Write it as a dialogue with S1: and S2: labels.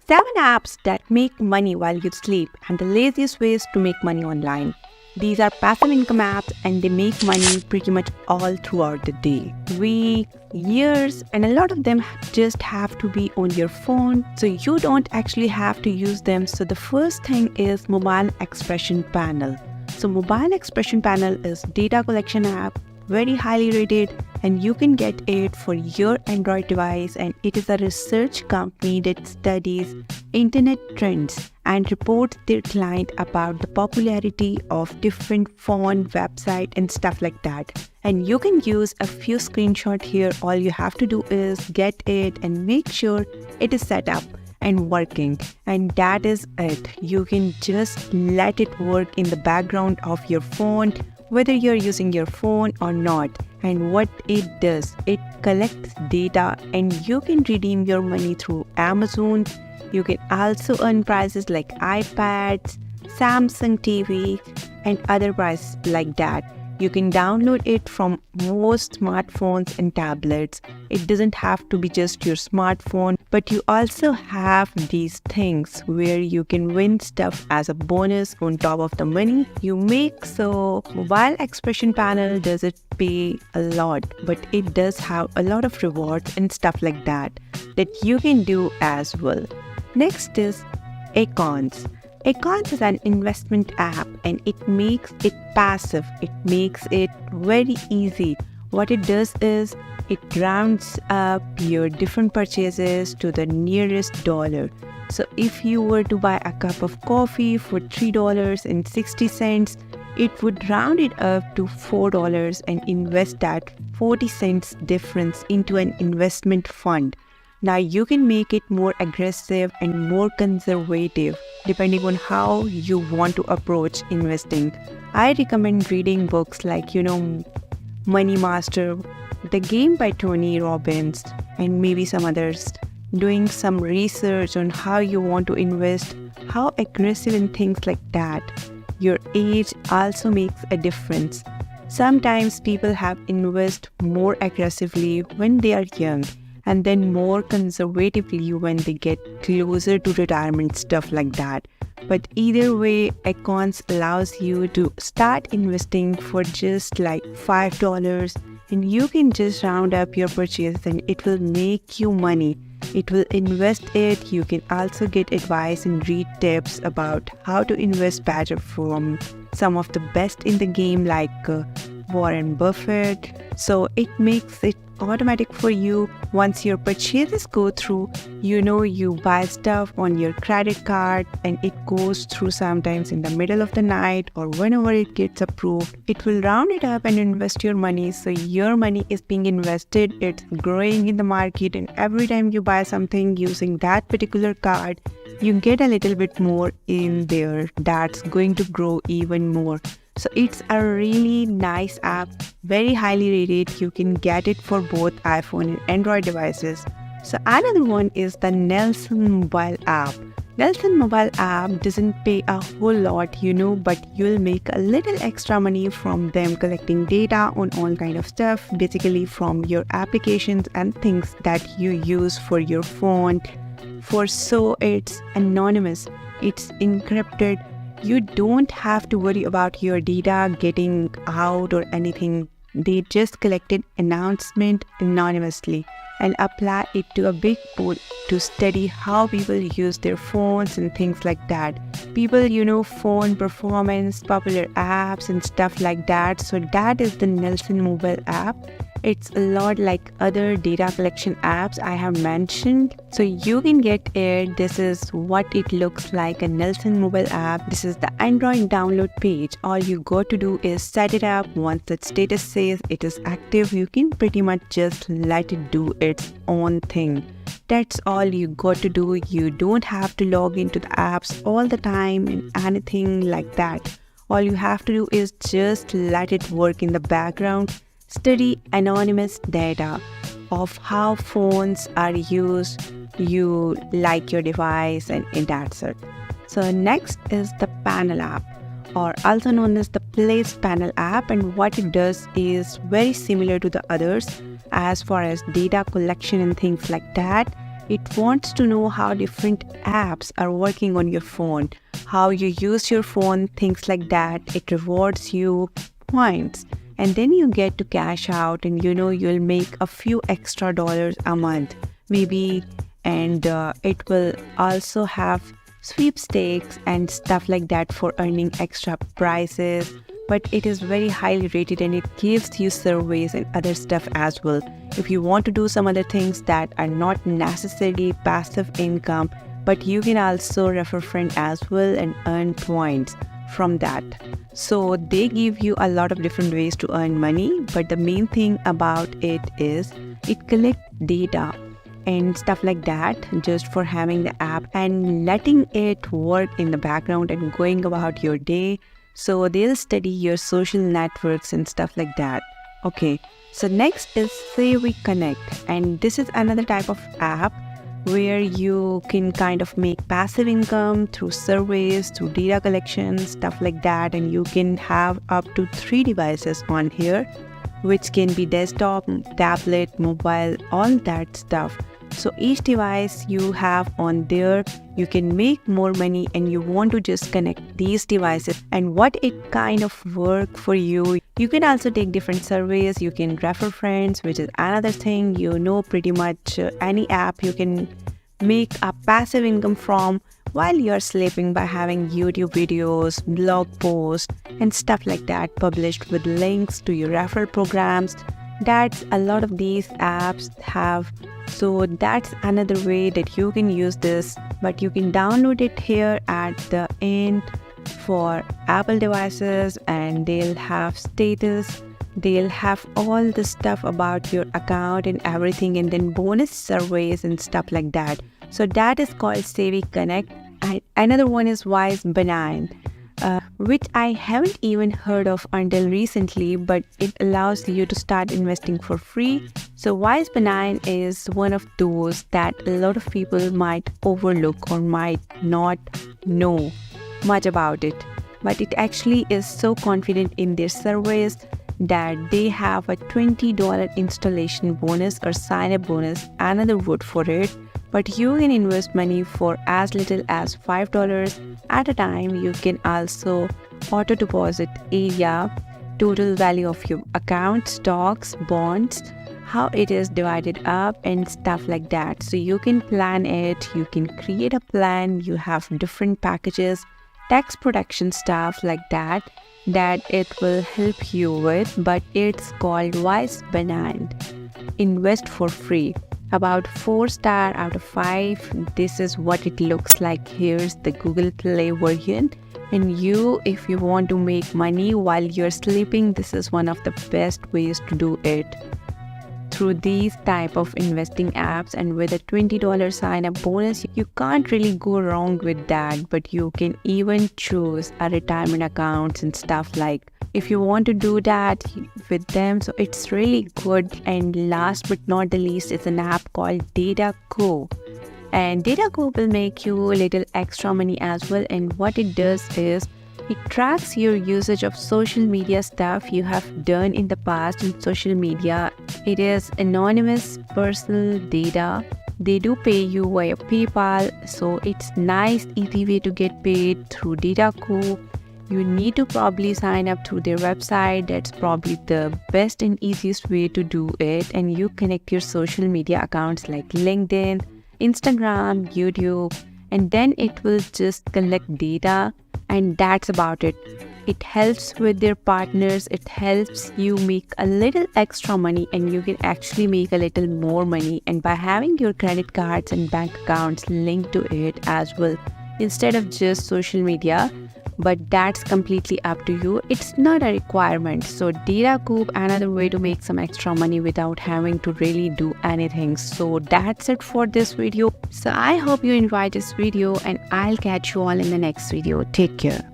S1: 7 apps that make money while you sleep and the laziest ways to make money online. These are passive income apps and they make money pretty much all throughout the day, week, years, and a lot of them just have to be on your phone, so you don't actually have to use them. So the first thing is Mobile Expression Panel. So Mobile Expression Panel is data collection app, very highly rated, and you can get it for your Android device, and it is a research company that studies internet trends and reports their client about the popularity of different phone, website and stuff like that. And you can use a few screenshots here. All you have to do is get it and make sure it is set up and working, and that is it. You can just let it work in the background of your phone, whether you're using your phone or not. And what it does, it collects data and you can redeem your money through Amazon. You can also earn prizes like iPads, Samsung TV and other prizes like that. You can download it from most smartphones and tablets. It doesn't have to be just your smartphone, but you also have these things where you can win stuff as a bonus on top of the money you make. So Mobile Expression Panel doesn't pay a lot, but it does have a lot of rewards and stuff like that you can do as well. Next is Accounts. Accounts is an investment app and it makes it passive. It makes it very easy. What it does is it rounds up your different purchases to the nearest dollar. So if you were to buy a cup of coffee for $3.60, it would round it up to $4 and invest that 40 cents difference into an investment fund. Now you can make it more aggressive and more conservative depending on how you want to approach investing. I recommend reading books like, Money Master, The Game by Tony Robbins, and maybe some others. Doing some research on how you want to invest, how aggressive and things like that. Your age also makes a difference. Sometimes people have invest more aggressively when they are young, and then more conservatively when they get closer to retirement, stuff like that. But either way, Accounts allows you to start investing for just like $5 and you can just round up your purchase and it will make you money. It will invest it. You can also get advice and read tips about how to invest better from some of the best in the game like Warren Buffett. So it makes it automatic for you. Once your purchases go through, you buy stuff on your credit card and it goes through sometimes in the middle of the night or whenever it gets approved. It will round it up and invest your money. So your money is being invested, it's growing in the market, and every time you buy something using that particular card, you get a little bit more in there that's going to grow even more. So it's a really nice app, very highly rated. You can get it for both iPhone and Android devices. So another one is the Nelson mobile app. Nelson mobile app doesn't pay a whole lot, but you'll make a little extra money from them collecting data on all kind of stuff, basically from your applications and things that you use for your phone. So it's anonymous, it's encrypted. You don't have to worry about your data getting out or anything. They just collected announcement anonymously and apply it to a big pool to study how people use their phones and things like that. People, phone performance, popular apps and stuff like that. So that is the Nelson mobile app. It's a lot like other data collection apps I have mentioned. So you can get it. This is what it looks like, a Nelson mobile app. This is the Android download page. All you got to do is set it up. Once the status says it is active, you can pretty much just let it do its own thing. That's all you got to do. You don't have to log into the apps all the time and anything like that. All you have to do is just let it work in the background. Study anonymous data of how phones are used, you like your device, and that's it. So next is the Panel app, or also known as the Place Panel app, and what it does is very similar to the others as far as data collection and things like that. It wants to know how different apps are working on your phone, how you use your phone, things like that. It rewards you points, and then you get to cash out, and you'll make a few extra dollars a month maybe. And it will also have sweepstakes and stuff like that for earning extra prizes. But it is very highly rated, and it gives you surveys and other stuff as well. If you want to do some other things that are not necessarily passive income, but you can also refer friend as well and earn points from that. So they give you a lot of different ways to earn money, but the main thing about it is it collects data and stuff like that just for having the app and letting it work in the background and going about your day. So they'll study your social networks and stuff like that. Okay, so next is Say We Connect, and this is another type of app where you can kind of make passive income through surveys, through data collection, stuff like that. And you can have up to 3 devices on here, which can be desktop, tablet, mobile, all that stuff. So each device you have on there, you can make more money, and you want to just connect these devices and what it kind of work for you. You can also take different surveys, you can refer friends, which is another thing. Pretty much any app you can make a passive income from while you're sleeping by having YouTube videos, blog posts, and stuff like that published with links to your referral programs. That's a lot of these apps have. So that's another way that you can use this, but you can download it here at the end for Apple devices, and they'll have status, they'll have all the stuff about your account and everything, and then bonus surveys and stuff like that. So that is called Say We Connect. And another one is Wise Benign, which I haven't even heard of until recently, but it allows you to start investing for free. So Wise Benign is one of those that a lot of people might overlook or might not know much about it. But it actually is so confident in their surveys that they have a $20 installation bonus or sign-up bonus, another word for it. But you can invest money for as little as $5 at a time. You can also auto deposit area, total value of your account, stocks, bonds, how it is divided up and stuff like that. So you can plan it, you can create a plan, you have different packages, tax protection stuff like that it will help you with. But it's called Wise Benign. Invest for free. About 4 star out of 5. This is what it looks like. Here's the Google Play version. And if you want to make money while you're sleeping, this is one of the best ways to do it. Through these type of investing apps, and with a $20 sign-up bonus, you can't really go wrong with that. But you can even choose a retirement accounts and stuff like if you want to do that with them. So it's really good. And last but not the least is an app called DataCo. And DataCo will make you a little extra money as well. And what it does is it tracks your usage of social media stuff you have done in the past in social media. It is anonymous personal data. They do pay you via PayPal. So it's nice, easy way to get paid through DataCo. You need to probably sign up through their website. That's probably the best and easiest way to do it. And you connect your social media accounts like LinkedIn, Instagram, YouTube, and then it will just collect data, and that's about it. It helps with their partners. It helps you make a little extra money, and you can actually make a little more money. And by having your credit cards and bank accounts linked to it as well, instead of just social media. But that's completely up to you. It's not a requirement. So DataCo, another way to make some extra money without having to really do anything. So that's it for this video. So I hope you enjoyed this video, and I'll catch you all in the next video. Take care.